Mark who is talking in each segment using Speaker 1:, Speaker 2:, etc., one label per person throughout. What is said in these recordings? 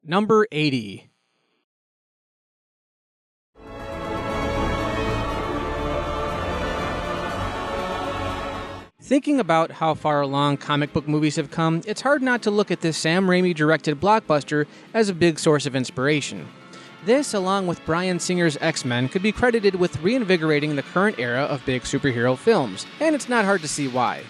Speaker 1: Number 80. Thinking about how far along comic book movies have come, it's hard not to look at this Sam Raimi-directed blockbuster as a big source of inspiration. This, along with Bryan Singer's X-Men, could be credited with reinvigorating the current era of big superhero films, and it's not hard to see why.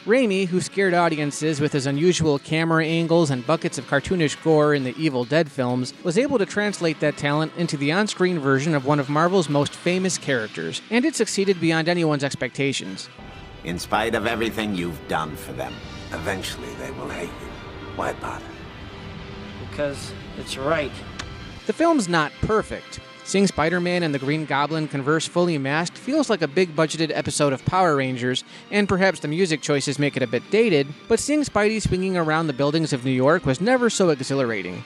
Speaker 1: Raimi, who scared audiences with his unusual camera angles and buckets of cartoonish gore in the Evil Dead films, was able to translate that talent into the on-screen version of one of Marvel's most famous characters, and it succeeded beyond anyone's expectations.
Speaker 2: In spite of everything you've done for them, eventually they will hate you. Why bother?
Speaker 3: Because it's right.
Speaker 1: The film's not perfect. Seeing Spider-Man and the Green Goblin converse fully masked feels like a big-budgeted episode of Power Rangers, and perhaps the music choices make it a bit dated, but seeing Spidey swinging around the buildings of New York was never so exhilarating.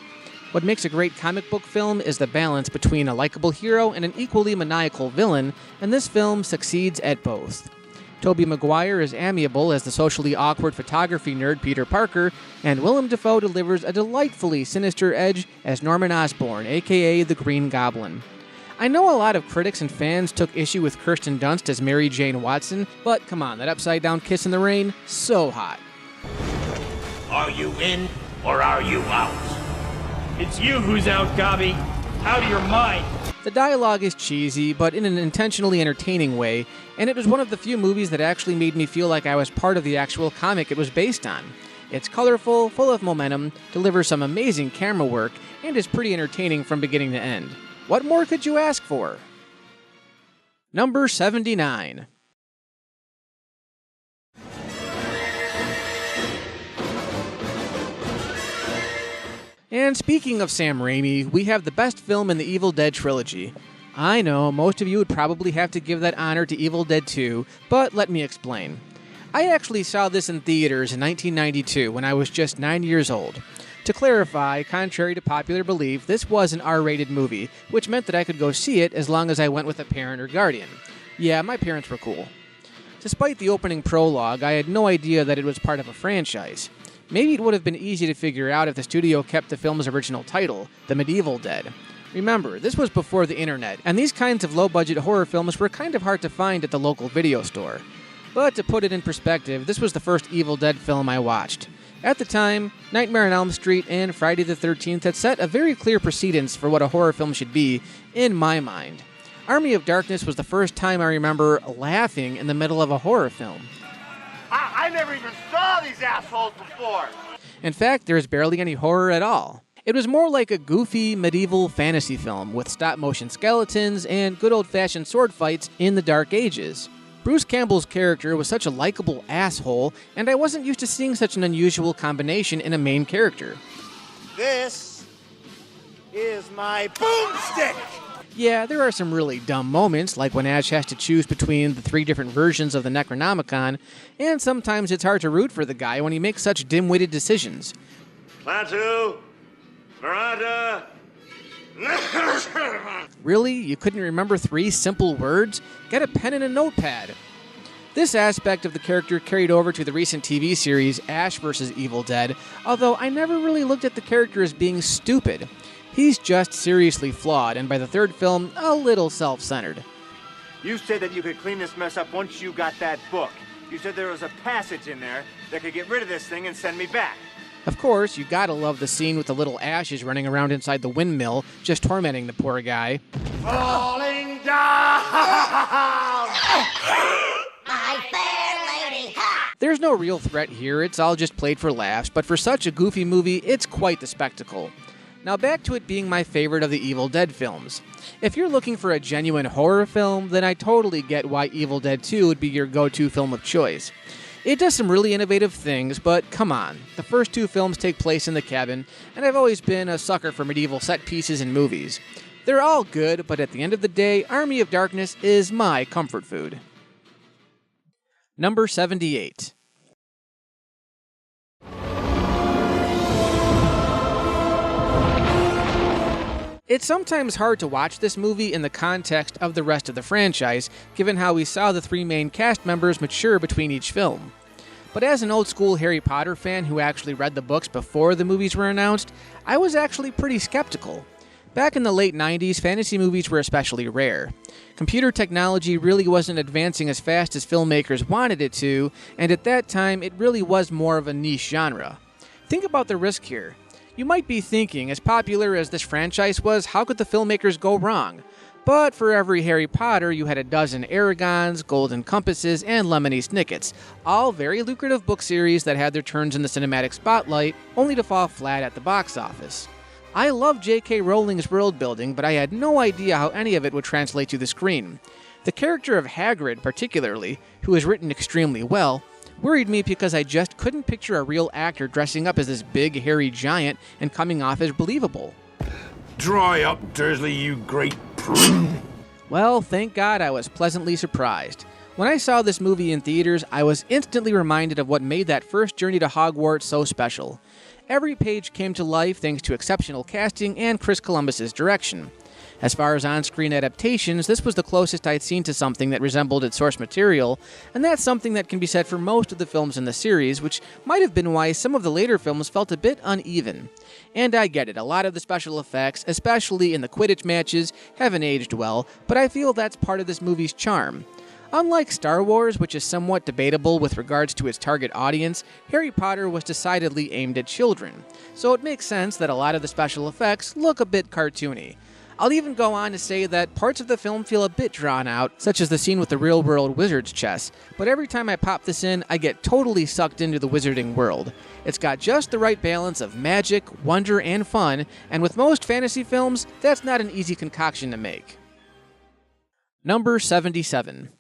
Speaker 1: What makes a great comic book film is the balance between a likable hero and an equally maniacal villain, and this film succeeds at both. Tobey Maguire is amiable as the socially awkward photography nerd Peter Parker, and Willem Dafoe delivers a delightfully sinister edge as Norman Osborn, aka the Green Goblin. I know a lot of critics and fans took issue with Kirsten Dunst as Mary Jane Watson, but come on, that upside-down kiss in the rain, so hot.
Speaker 4: Are you in, or are you out?
Speaker 3: It's you who's out, Gobby. Out of your mind.
Speaker 1: The dialogue is cheesy, but in an intentionally entertaining way, and it was one of the few movies that actually made me feel like I was part of the actual comic it was based on. It's colorful, full of momentum, delivers some amazing camera work, and is pretty entertaining from beginning to end. What more could you ask for? Number 79. And speaking of Sam Raimi, we have the best film in the Evil Dead trilogy. I know, most of you would probably have to give that honor to Evil Dead 2, but let me explain. I actually saw this in theaters in 1992 when I was just 9 years old. To clarify, contrary to popular belief, this was an R-rated movie, which meant that I could go see it as long as I went with a parent or guardian. Yeah, my parents were cool. Despite the opening prologue, I had no idea that it was part of a franchise. Maybe it would have been easy to figure out if the studio kept the film's original title, The Medieval Dead. Remember, this was before the internet, and these kinds of low-budget horror films were kind of hard to find at the local video store. But to put it in perspective, this was the first Evil Dead film I watched. At the time, Nightmare on Elm Street and Friday the 13th had set a very clear precedence for what a horror film should be, in my mind. Army of Darkness was the first time I remember laughing in the middle of a horror film.
Speaker 4: I never even saw these assholes before.
Speaker 1: In fact, there is barely any horror at all. It was more like a goofy medieval fantasy film with stop-motion skeletons and good old-fashioned sword fights in the Dark Ages. Bruce Campbell's character was such a likable asshole, and I wasn't used to seeing such an unusual combination in a main character.
Speaker 4: This is my boomstick.
Speaker 1: Yeah, there are some really dumb moments, like when Ash has to choose between the 3 different versions of the Necronomicon, and sometimes it's hard to root for the guy when he makes such dim-witted decisions.
Speaker 4: Klaatu, Veranda.
Speaker 1: Really? You couldn't remember 3 simple words? Get a pen and a notepad. This aspect of the character carried over to the recent TV series Ash vs. Evil Dead, although I never really looked at the character as being stupid. He's just seriously flawed, and by the 3rd film, a little self-centered.
Speaker 5: You said that you could clean this mess up once you got that book. You said there was a passage in there that could get rid of this thing and send me back.
Speaker 1: Of course, you gotta love the scene with the little ashes running around inside the windmill, just tormenting the poor guy.
Speaker 4: Falling down.
Speaker 6: My fair lady, ha!
Speaker 1: There's no real threat here, it's all just played for laughs, but for such a goofy movie, it's quite the spectacle. Now back to it being my favorite of the Evil Dead films. If you're looking for a genuine horror film, then I totally get why Evil Dead 2 would be your go-to film of choice. It does some really innovative things, but come on. The first 2 films take place in the cabin, and I've always been a sucker for medieval set pieces in movies. They're all good, but at the end of the day, Army of Darkness is my comfort food. Number 78. It's sometimes hard to watch this movie in the context of the rest of the franchise, given how we saw the 3 main cast members mature between each film. But as an old school Harry Potter fan who actually read the books before the movies were announced, I was actually pretty skeptical. Back in the late 90s, fantasy movies were especially rare. Computer technology really wasn't advancing as fast as filmmakers wanted it to, and at that time it really was more of a niche genre. Think about the risk here. You might be thinking, as popular as this franchise was, how could the filmmakers go wrong? But for every Harry Potter, you had a dozen Aragons, Golden Compasses, and Lemony Snickets, all very lucrative book series that had their turns in the cinematic spotlight, only to fall flat at the box office. I love J.K. Rowling's world building, but I had no idea how any of it would translate to the screen. The character of Hagrid, particularly, who is written extremely well, worried me because I just couldn't picture a real actor dressing up as this big, hairy giant and coming off as believable.
Speaker 4: Dry up, Dursley, you great prune.
Speaker 1: Well, thank God I was pleasantly surprised. When I saw this movie in theaters, I was instantly reminded of what made that first journey to Hogwarts so special. Every page came to life thanks to exceptional casting and Chris Columbus's direction. As far as on-screen adaptations, this was the closest I'd seen to something that resembled its source material, and that's something that can be said for most of the films in the series, which might have been why some of the later films felt a bit uneven. And I get it, a lot of the special effects, especially in the Quidditch matches, haven't aged well, but I feel that's part of this movie's charm. Unlike Star Wars, which is somewhat debatable with regards to its target audience, Harry Potter was decidedly aimed at children, so it makes sense that a lot of the special effects look a bit cartoony. I'll even go on to say that parts of the film feel a bit drawn out, such as the scene with the real-world wizard's chess, but every time I pop this in, I get totally sucked into the wizarding world. It's got just the right balance of magic, wonder, and fun, and with most fantasy films, that's not an easy concoction to make. Number 77.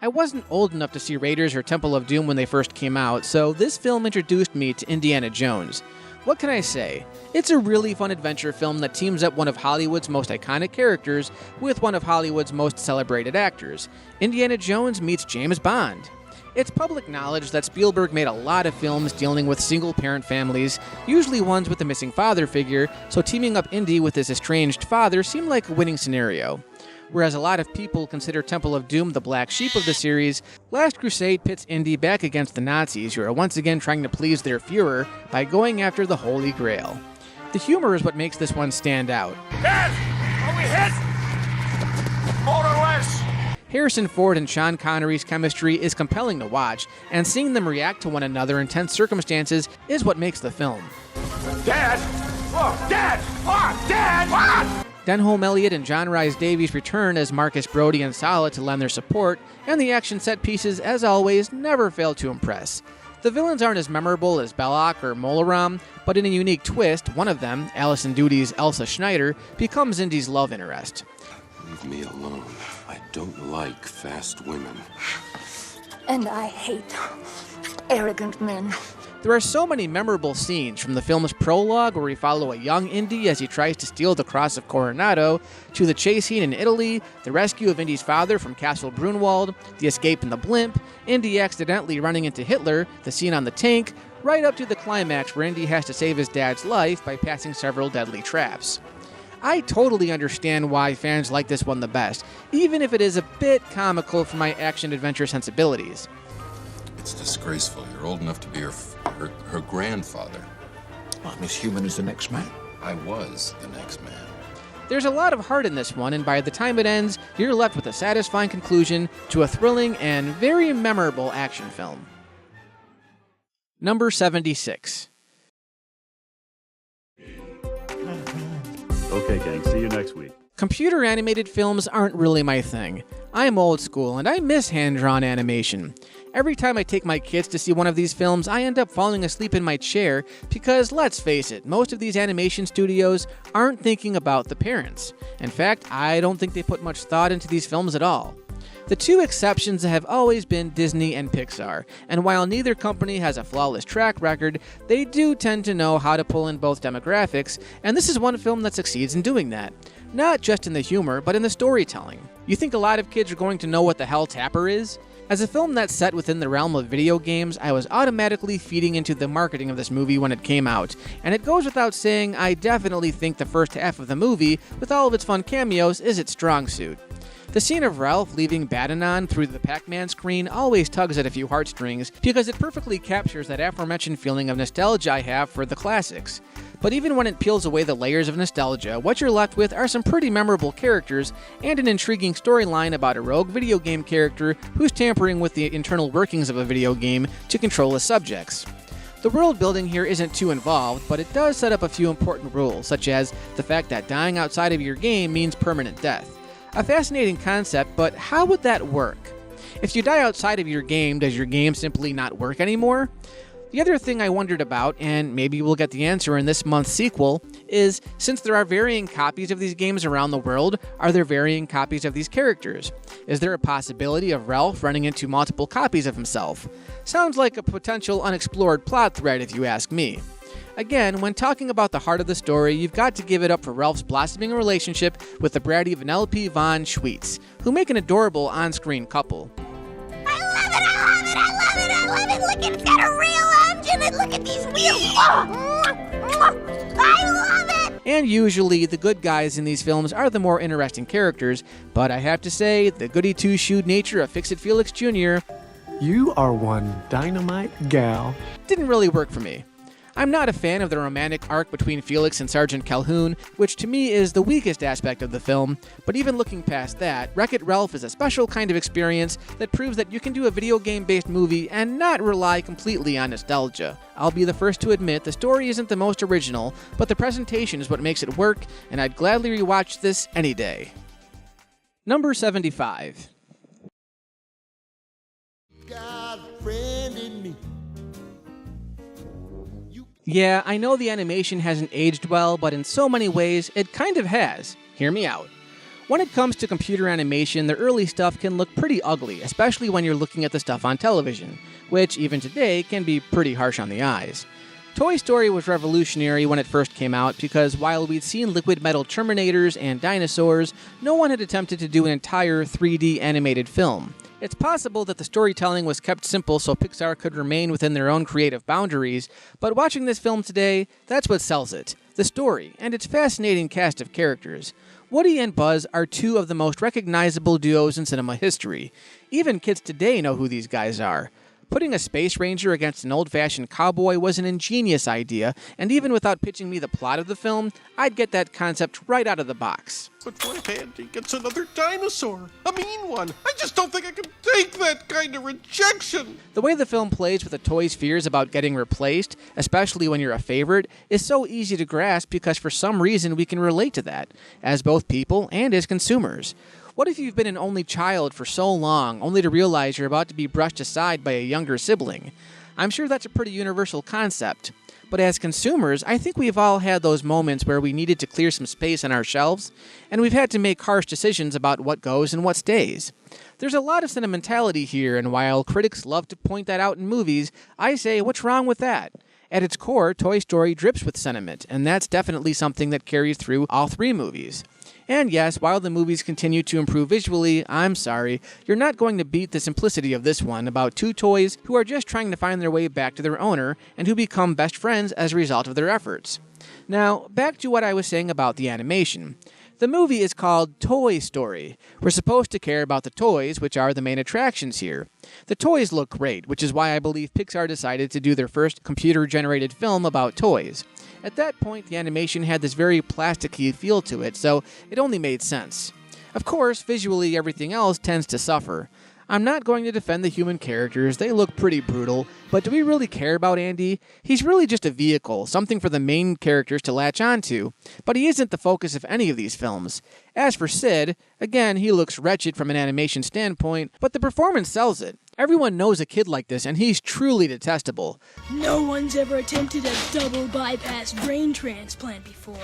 Speaker 1: I wasn't old enough to see Raiders or Temple of Doom when they first came out, so this film introduced me to Indiana Jones. What can I say? It's a really fun adventure film that teams up one of Hollywood's most iconic characters with one of Hollywood's most celebrated actors. Indiana Jones meets James Bond. It's public knowledge that Spielberg made a lot of films dealing with single-parent families, usually ones with a missing father figure, so teaming up Indy with his estranged father seemed like a winning scenario. Whereas a lot of people consider Temple of Doom the black sheep of the series, Last Crusade pits Indy back against the Nazis, who are once again trying to please their Fuhrer by going after the Holy Grail. The humor is what makes this one stand out.
Speaker 4: Dad! Are we hit? More or less.
Speaker 1: Harrison Ford and Sean Connery's chemistry is compelling to watch, and seeing them react to one another in tense circumstances is what makes the film.
Speaker 4: Dad! Oh, Dad! Oh, Dad! What?
Speaker 1: Denholm Elliott and John Rhys Davies return as Marcus Brody and Sala to lend their support, and the action set pieces, as always, never fail to impress. The villains aren't as memorable as Belloc or Molaram, but in a unique twist, one of them, Alison Dootie's Elsa Schneider, becomes Indy's love interest.
Speaker 7: Leave me alone. I don't like fast women.
Speaker 8: And I hate arrogant men.
Speaker 1: There are so many memorable scenes, from the film's prologue where we follow a young Indy as he tries to steal the Cross of Coronado, to the chase scene in Italy, the rescue of Indy's father from Castle Brunwald, the escape in the blimp, Indy accidentally running into Hitler, the scene on the tank, right up to the climax where Indy has to save his dad's life by passing several deadly traps. I totally understand why fans like this one the best, even if it is a bit comical for my action-adventure sensibilities.
Speaker 7: It's disgraceful. You're old enough to be her grandfather.
Speaker 9: I'm as human as the next man.
Speaker 7: I was the next man.
Speaker 1: There's a lot of heart in this one, and by the time it ends, you're left with a satisfying conclusion to a thrilling and very memorable action film. Number 76.
Speaker 10: Okay, gang, see you next week.
Speaker 1: Computer animated films aren't really my thing. I'm old school, and I miss hand-drawn animation. Every time I take my kids to see one of these films, I end up falling asleep in my chair because, let's face it, most of these animation studios aren't thinking about the parents. In fact, I don't think they put much thought into these films at all. The two exceptions have always been Disney and Pixar, and while neither company has a flawless track record, they do tend to know how to pull in both demographics, and this is one film that succeeds in doing that. Not just in the humor, but in the storytelling. You think a lot of kids are going to know what the hell Tapper is? As a film that's set within the realm of video games, I was automatically feeding into the marketing of this movie when it came out, and it goes without saying I definitely think the first half of the movie, with all of its fun cameos, is its strong suit. The scene of Ralph leaving Badanon through the Pac-Man screen always tugs at a few heartstrings because it perfectly captures that aforementioned feeling of nostalgia I have for the classics. But even when it peels away the layers of nostalgia, what you're left with are some pretty memorable characters and an intriguing storyline about a rogue video game character who's tampering with the internal workings of a video game to control his subjects. The world building here isn't too involved, but it does set up a few important rules, such as the fact that dying outside of your game means permanent death. A fascinating concept, but how would that work? If you die outside of your game, does your game simply not work anymore? The other thing I wondered about, and maybe we'll get the answer in this month's sequel, is since there are varying copies of these games around the world, are there varying copies of these characters? Is there a possibility of Ralph running into multiple copies of himself? Sounds like a potential unexplored plot thread if you ask me. Again, when talking about the heart of the story, you've got to give it up for Ralph's blossoming relationship with the bratty Vanellope von Schweetz, who make an adorable on-screen couple.
Speaker 6: I love it, I love it, I love it, I love it! Look, it's got a real engine, and look at these wheels! Oh, I love it!
Speaker 1: And usually, the good guys in these films are the more interesting characters, but I have to say, the goody two-shoed nature of Fix-It Felix Jr.
Speaker 10: You are one dynamite gal.
Speaker 1: Didn't really work for me. I'm not a fan of the romantic arc between Felix and Sergeant Calhoun, which to me is the weakest aspect of the film, but even looking past that, Wreck-It Ralph is a special kind of experience that proves that you can do a video game-based movie and not rely completely on nostalgia. I'll be the first to admit the story isn't the most original, but the presentation is what makes it work, and I'd gladly rewatch this any day. Number 75.
Speaker 11: Got a friend in me.
Speaker 1: Yeah, I know the animation hasn't aged well, but in so many ways, it kind of has. Hear me out. When it comes to computer animation, the early stuff can look pretty ugly, especially when you're looking at the stuff on television, which, even today, can be pretty harsh on the eyes. Toy Story was revolutionary when it first came out because while we'd seen liquid metal Terminators and dinosaurs, no one had attempted to do an entire 3D animated film. It's possible that the storytelling was kept simple so Pixar could remain within their own creative boundaries, but watching this film today, that's what sells it. The story, and its fascinating cast of characters. Woody and Buzz are two of the most recognizable duos in cinema history. Even kids today know who these guys are. Putting a space ranger against an old-fashioned cowboy was an ingenious idea, and even without pitching me the plot of the film, I'd get that concept right out of the box.
Speaker 12: But what Andy gets another dinosaur? A mean one. I just don't think I can take that kind of rejection.
Speaker 1: The way the film plays with a toy's fears about getting replaced, especially when you're a favorite, is so easy to grasp because for some reason we can relate to that, as both people and as consumers. What if you've been an only child for so long, only to realize you're about to be brushed aside by a younger sibling? I'm sure that's a pretty universal concept. But as consumers, I think we've all had those moments where we needed to clear some space on our shelves, and we've had to make harsh decisions about what goes and what stays. There's a lot of sentimentality here, and while critics love to point that out in movies, I say, what's wrong with that? At its core, Toy Story drips with sentiment, and that's definitely something that carries through all three movies. And yes, while the movies continue to improve visually, I'm sorry, you're not going to beat the simplicity of this one about two toys who are just trying to find their way back to their owner and who become best friends as a result of their efforts. Now, back to what I was saying about the animation. The movie is called Toy Story. We're supposed to care about the toys, which are the main attractions here. The toys look great, which is why I believe Pixar decided to do their first computer-generated film about toys. At that point, the animation had this very plasticky feel to it, so it only made sense. Of course, visually, everything else tends to suffer. I'm not going to defend the human characters, they look pretty brutal, but do we really care about Andy? He's really just a vehicle, something for the main characters to latch onto, but he isn't the focus of any of these films. As for Sid, again, he looks wretched from an animation standpoint, but the performance sells it. Everyone knows a kid like this, and he's truly detestable.
Speaker 13: No one's ever attempted a double bypass brain transplant before.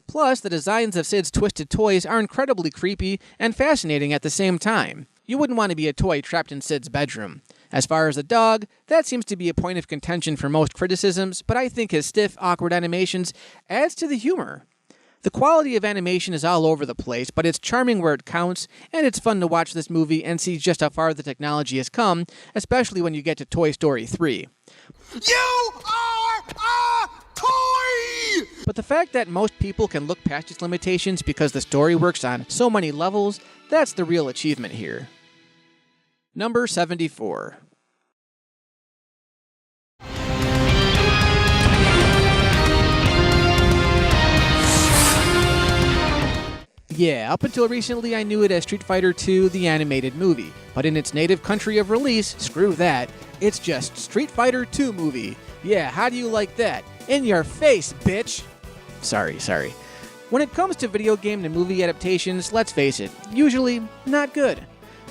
Speaker 1: Plus, the designs of Sid's twisted toys are incredibly creepy and fascinating at the same time. You wouldn't want to be a toy trapped in Sid's bedroom. As far as the dog, that seems to be a point of contention for most criticisms, but I think his stiff, awkward animations adds to the humor. The quality of animation is all over the place, but it's charming where it counts, and it's fun to watch this movie and see just how far the technology has come, especially when you get to Toy Story 3.
Speaker 11: You are a toy!
Speaker 1: But the fact that most people can look past its limitations because the story works on so many levels, that's the real achievement here. Number 74. Yeah, up until recently I knew it as Street Fighter II, the animated movie. But in its native country of release, screw that. It's just Street Fighter II movie. Yeah, how do you like that? In your face, bitch! Sorry. When it comes to video game and movie adaptations, let's face it, usually not good.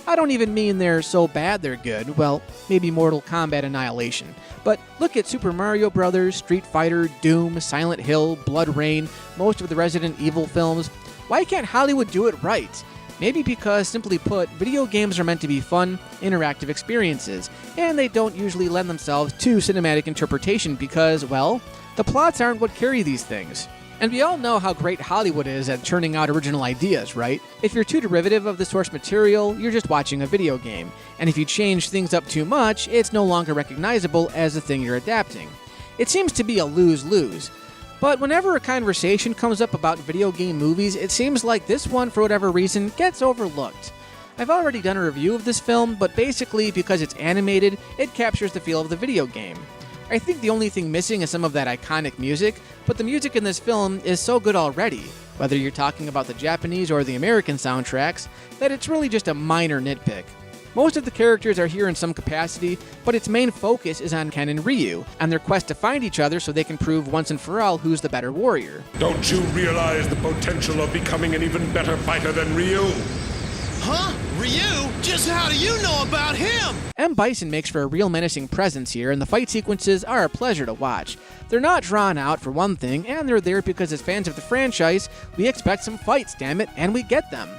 Speaker 1: I don't even mean they're so bad they're good. Well, maybe Mortal Kombat Annihilation. But look at Super Mario Bros., Street Fighter, Doom, Silent Hill, Blood Rain, most of the Resident Evil films. Why can't Hollywood do it right? Maybe because, simply put, video games are meant to be fun, interactive experiences, and they don't usually lend themselves to cinematic interpretation because, well, the plots aren't what carry these things. And we all know how great Hollywood is at churning out original ideas, right? If you're too derivative of the source material, you're just watching a video game. And if you change things up too much, it's no longer recognizable as the thing you're adapting. It seems to be a lose-lose. But whenever a conversation comes up about video game movies, it seems like this one, for whatever reason, gets overlooked. I've already done a review of this film, but basically, because it's animated, it captures the feel of the video game. I think the only thing missing is some of that iconic music, but the music in this film is so good already, whether you're talking about the Japanese or the American soundtracks, that it's really just a minor nitpick. Most of the characters are here in some capacity, but its main focus is on Ken and Ryu, and their quest to find each other so they can prove once and for all who's the better warrior.
Speaker 12: Don't you realize the potential of becoming an even better fighter than Ryu?
Speaker 11: Huh? Ryu? Just how do you know about him?
Speaker 1: M. Bison makes for a real menacing presence here, and the fight sequences are a pleasure to watch. They're not drawn out, for one thing, and they're there because as fans of the franchise, we expect some fights, damn it, and we get them.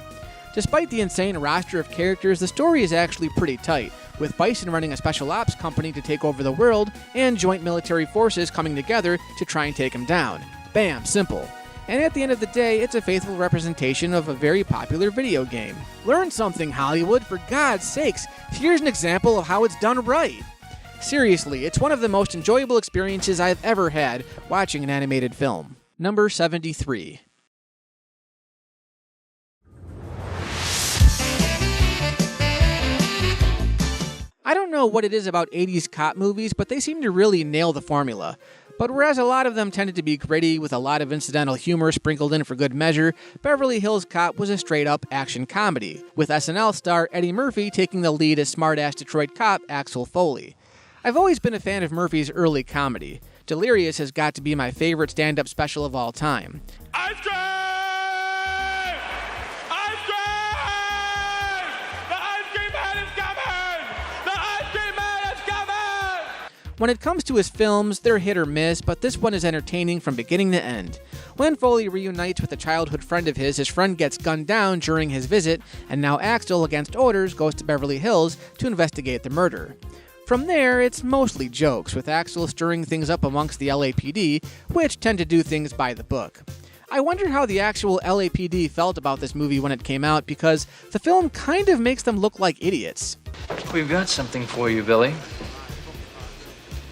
Speaker 1: Despite the insane roster of characters, the story is actually pretty tight, with Bison running a special ops company to take over the world, and joint military forces coming together to try and take him down. Bam, simple. And at the end of the day, it's a faithful representation of a very popular video game. Learn something, Hollywood, for God's sakes. Here's an example of how it's done right. Seriously, it's one of the most enjoyable experiences I've ever had watching an animated film. Number 73. I don't know what it is about 80s cop movies, but they seem to really nail the formula. But whereas a lot of them tended to be gritty with a lot of incidental humor sprinkled in for good measure, Beverly Hills Cop was a straight-up action comedy, with SNL star Eddie Murphy taking the lead as smart-ass Detroit cop Axel Foley. I've always been a fan of Murphy's early comedy. Delirious has got to be my favorite stand-up special of all time.
Speaker 3: Ice cream! Ice cream! The ice cream man is coming! The ice cream man is coming!
Speaker 1: When it comes to his films, they're hit or miss, but this one is entertaining from beginning to end. When Foley reunites with a childhood friend of his friend gets gunned down during his visit, and now Axel, against orders, goes to Beverly Hills to investigate the murder. From there, it's mostly jokes, with Axel stirring things up amongst the LAPD, which tend to do things by the book. I wonder how the actual LAPD felt about this movie when it came out, because the film kind of makes them look like idiots.
Speaker 14: We've got something for you, Billy.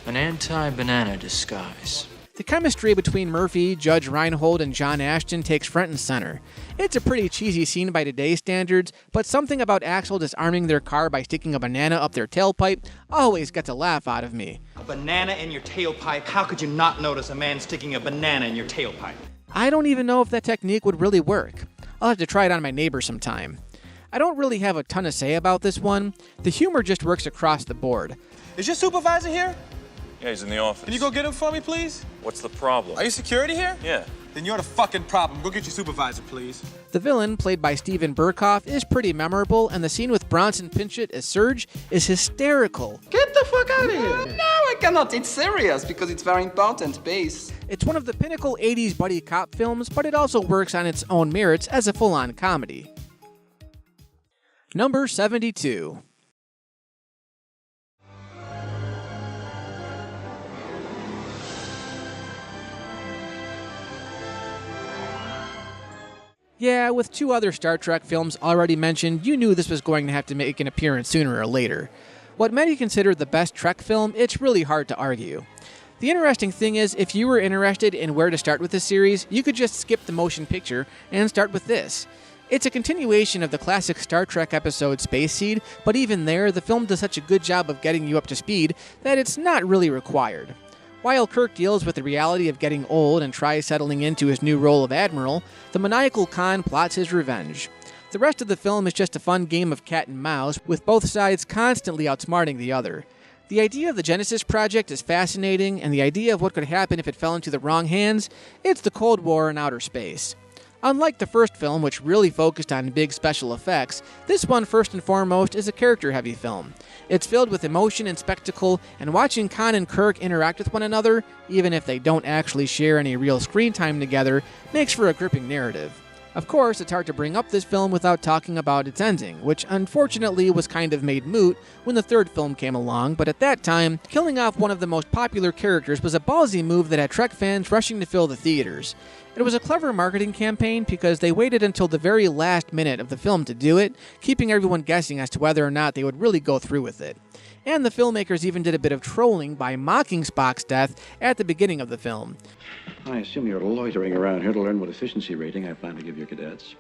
Speaker 14: An anti-banana disguise.
Speaker 1: The chemistry between Murphy, Judge Reinhold, and John Ashton takes front and center. It's a pretty cheesy scene by today's standards, but something about Axel disarming their car by sticking a banana up their tailpipe always gets a laugh out of me.
Speaker 15: A banana in your tailpipe? How could you not notice a man sticking a banana in your tailpipe?
Speaker 1: I don't even know if that technique would really work. I'll have to try it on my neighbor sometime. I don't really have a ton to say about this one. The humor just works across the board.
Speaker 16: Is your supervisor here?
Speaker 17: Yeah, he's in the office.
Speaker 16: Can you go get him for me, please?
Speaker 17: What's the problem?
Speaker 16: Are you security here?
Speaker 17: Yeah.
Speaker 16: Then you're the fucking problem. Go get your supervisor, please.
Speaker 1: The villain, played by Steven Berkoff, is pretty memorable, and the scene with Bronson Pinchot as Surge is hysterical.
Speaker 18: Get the fuck out of here! No, I cannot. It's serious, because it's very important, base.
Speaker 1: It's one of the pinnacle 80s buddy cop films, but it also works on its own merits as a full-on comedy. Number 72. Yeah, with 2 other Star Trek films already mentioned, you knew this was going to have to make an appearance sooner or later. What many consider the best Trek film, it's really hard to argue. The interesting thing is, if you were interested in where to start with this series, you could just skip the motion picture and start with this. It's a continuation of the classic Star Trek episode Space Seed, but even there, the film does such a good job of getting you up to speed that it's not really required. While Kirk deals with the reality of getting old and tries settling into his new role of Admiral, the maniacal Khan plots his revenge. The rest of the film is just a fun game of cat and mouse, with both sides constantly outsmarting the other. The idea of the Genesis Project is fascinating, and the idea of what could happen if it fell into the wrong hands, it's the Cold War in outer space. Unlike the first film, which really focused on big special effects, this one first and foremost is a character-heavy film. It's filled with emotion and spectacle, and watching Khan and Kirk interact with one another, even if they don't actually share any real screen time together, makes for a gripping narrative. Of course, it's hard to bring up this film without talking about its ending, which unfortunately was kind of made moot when the third film came along, but at that time, killing off one of the most popular characters was a ballsy move that had Trek fans rushing to fill the theaters. It was a clever marketing campaign because they waited until the very last minute of the film to do it, keeping everyone guessing as to whether or not they would really go through with it. And the filmmakers even did a bit of trolling by mocking Spock's death at the beginning of the film.
Speaker 19: I assume you're loitering around here to learn what efficiency rating I plan to give your cadets.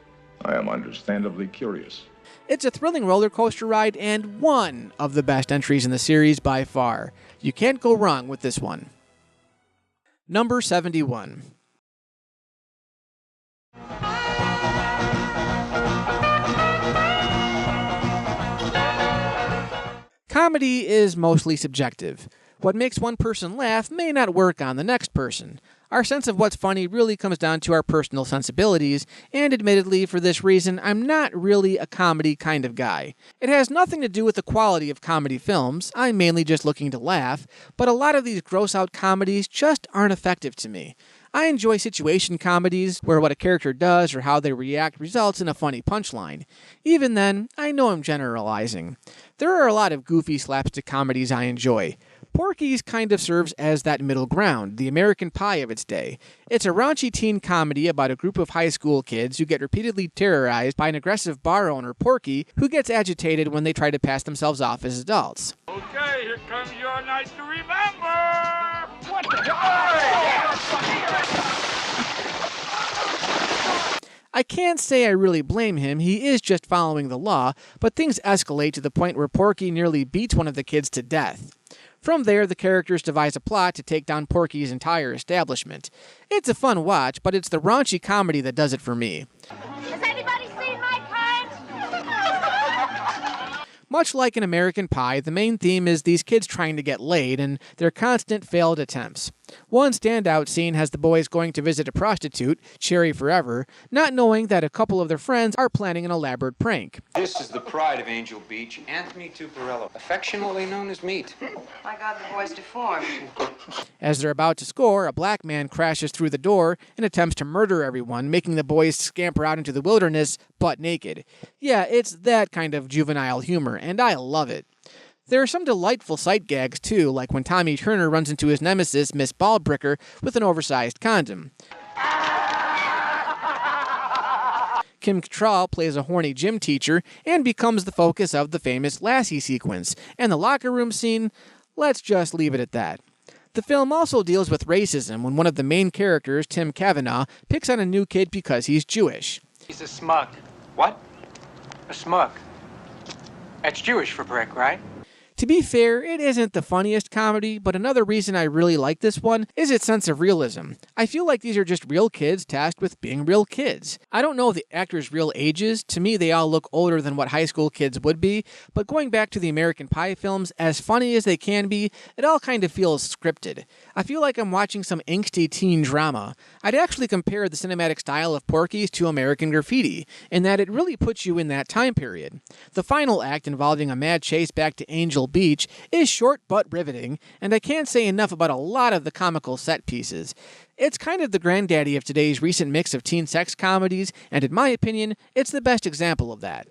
Speaker 9: I am understandably curious.
Speaker 1: It's a thrilling roller coaster ride and one of the best entries in the series by far. You can't go wrong with this one. Number 71. Comedy is mostly subjective. What makes one person laugh may not work on the next person. Our sense of what's funny really comes down to our personal sensibilities, and admittedly, for this reason, I'm not really a comedy kind of guy. It has nothing to do with the quality of comedy films, I'm mainly just looking to laugh, but a lot of these gross-out comedies just aren't effective to me. I enjoy situation comedies, where what a character does or how they react results in a funny punchline. Even then, I know I'm generalizing. There are a lot of goofy slapstick comedies I enjoy. Porky's kind of serves as that middle ground, the American Pie of its day. It's a raunchy teen comedy about a group of high school kids who get repeatedly terrorized by an aggressive bar owner, Porky, who gets agitated when they try to pass themselves off as adults.
Speaker 3: Okay, here comes your night to remember! What the
Speaker 1: I can't say I really blame him, he is just following the law, but things escalate to the point where Porky nearly beats one of the kids to death. From there, the characters devise a plot to take down Porky's entire establishment. It's a fun watch, but it's the raunchy comedy that does it for me.
Speaker 6: Has anybody seen my cards?
Speaker 1: Much like in American Pie, the main theme is these kids trying to get laid and their constant failed attempts. One standout scene has the boys going to visit a prostitute, Cherry Forever, not knowing that a couple of their friends are planning an elaborate prank.
Speaker 18: This is the pride of Angel Beach, Anthony Tuparello, affectionately known as Meat.
Speaker 20: My God, the boy's deformed.
Speaker 1: As they're about to score, a black man crashes through the door and attempts to murder everyone, making the boys scamper out into the wilderness butt naked. Yeah, it's that kind of juvenile humor, and I love it. There are some delightful sight gags, too, like when Tommy Turner runs into his nemesis, Miss Ballbricker, with an oversized condom. Kim Cattrall plays a horny gym teacher and becomes the focus of the famous Lassie sequence. And the locker room scene, let's just leave it at that. The film also deals with racism when one of the main characters, Tim Cavanaugh, picks on a new kid because he's Jewish.
Speaker 21: He's a smug. What? A smug. That's Jewish for brick, right?
Speaker 1: To be fair, it isn't the funniest comedy, but another reason I really like this one is its sense of realism. I feel like these are just real kids tasked with being real kids. I don't know the actors' real ages. To me, they all look older than what high school kids would be, but going back to the American Pie films, as funny as they can be, it all kind of feels scripted. I feel like I'm watching some angsty teen drama. I'd actually compare the cinematic style of Porky's to American Graffiti, in that it really puts you in that time period. The final act, involving a mad chase back to Angel Beach, is short but riveting, and I can't say enough about a lot of the comical set pieces. It's kind of the granddaddy of today's recent mix of teen sex comedies, and in my opinion, it's the best example of that.